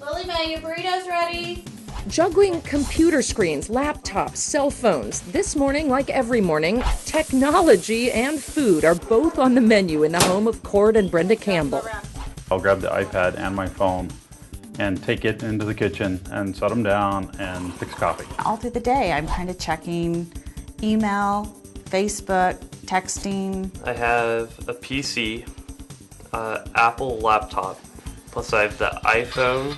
Lily Mae, your burrito's ready. Juggling computer screens, laptops, cell phones. This morning, like every morning, technology and food are both on the menu in the home of Cord and Brenda Campbell. I'll grab the iPad and my phone and take it into the kitchen and set them down and fix coffee. All through the day, I'm kind of checking email, Facebook, texting. I have a PC, Apple laptop, plus I have the iPhone.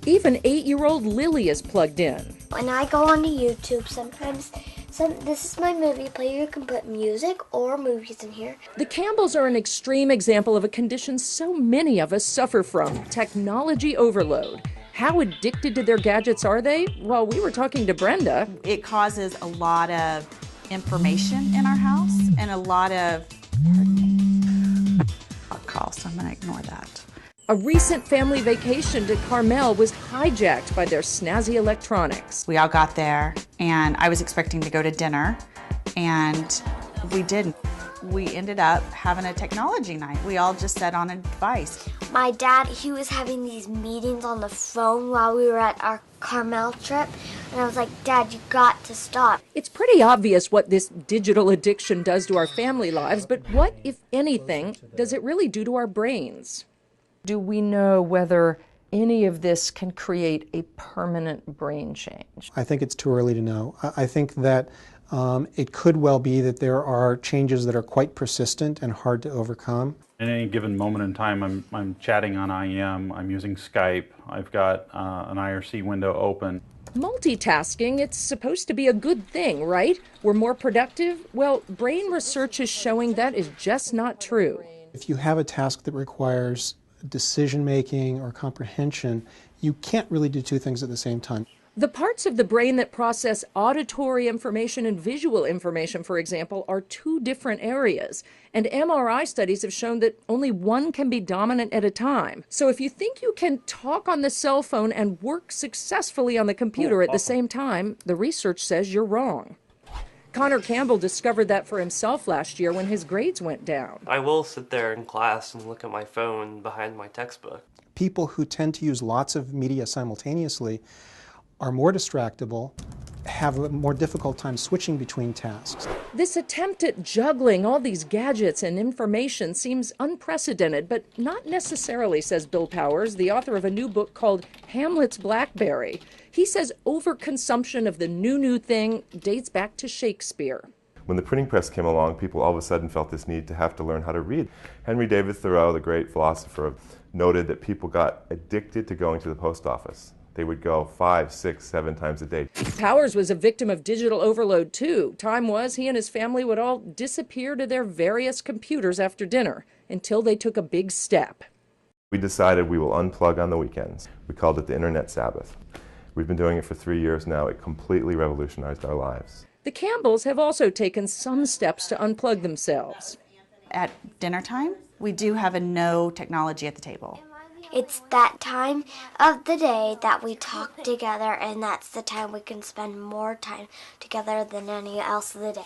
Even 8-year-old Lily is plugged in. When I go onto YouTube, sometimes this is my movie player. You can put music or movies in here. The Campbells are an extreme example of a condition so many of us suffer from, technology overload. How addicted to their gadgets are they? Well, we were talking to Brenda. It causes a lot of information in our house and a lot of calls, so I'm going to ignore that. A recent family vacation to Carmel was hijacked by their snazzy electronics. We all got there, and I was expecting to go to dinner, and we didn't. We ended up having a technology night. We all just sat on a device. My dad, he was having these meetings on the phone while we were at our Carmel trip, and I was like, Dad, you got to stop. It's pretty obvious what this digital addiction does to our family lives, but what, if anything, does it really do to our brains? Do we know whether any of this can create a permanent brain change? I think it's too early to know. I think that it could well be that there are changes that are quite persistent and hard to overcome. At any given moment in time, I'm chatting on IM, I'm using Skype, I've got an IRC window open. Multitasking, it's supposed to be a good thing, right? We're more productive? Well, brain research is showing that is just not true. If you have a task that requires decision-making or comprehension, you can't really do two things at the same time. The parts of the brain that process auditory information and visual information, for example, are two different areas. And MRI studies have shown that only one can be dominant at a time. So if you think you can talk on the cell phone and work successfully on the computer at the same time, the research says you're wrong. Connor Campbell discovered that for himself last year when his grades went down. I will sit there in class and look at my phone behind my textbook. People who tend to use lots of media simultaneously are more distractible, have a more difficult time switching between tasks. This attempt at juggling all these gadgets and information seems unprecedented, but not necessarily, says Bill Powers, the author of a new book called Hamlet's Blackberry. He says overconsumption of the new thing dates back to Shakespeare. When the printing press came along, people all of a sudden felt this need to have to learn how to read. Henry David Thoreau, the great philosopher, noted that people got addicted to going to the post office. They would go 5, 6, 7 times a day. Powers was a victim of digital overload, too. Time was he and his family would all disappear to their various computers after dinner until they took a big step. We decided we will unplug on the weekends. We called it the Internet Sabbath. We've been doing it for 3 years now. It completely revolutionized our lives. The Campbells have also taken some steps to unplug themselves. At dinner time, we do have a no technology at the table. It's that time of the day that we talk together, and that's the time we can spend more time together than any else of the day.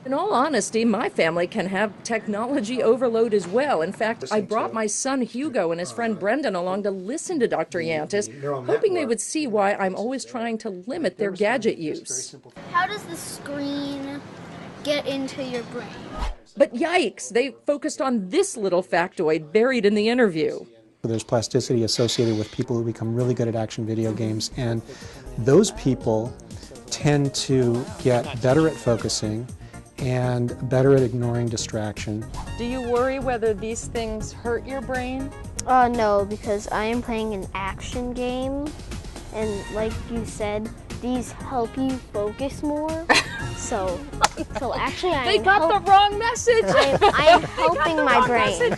In all honesty, my family can have technology overload as well. In fact, I brought my son Hugo and his friend Brendan along to listen to Dr. Yantis, hoping they would see why I'm always trying to limit their gadget use. How does the screen get into your brain? But yikes, they focused on this little factoid buried in the interview. There's plasticity associated with people who become really good at action video games, and those people tend to get better at focusing and better at ignoring distraction. Do you worry whether these things hurt your brain? No, because I am playing an action game, and like you said, these help you focus more. So actually, They got the wrong message. I am helping my brain.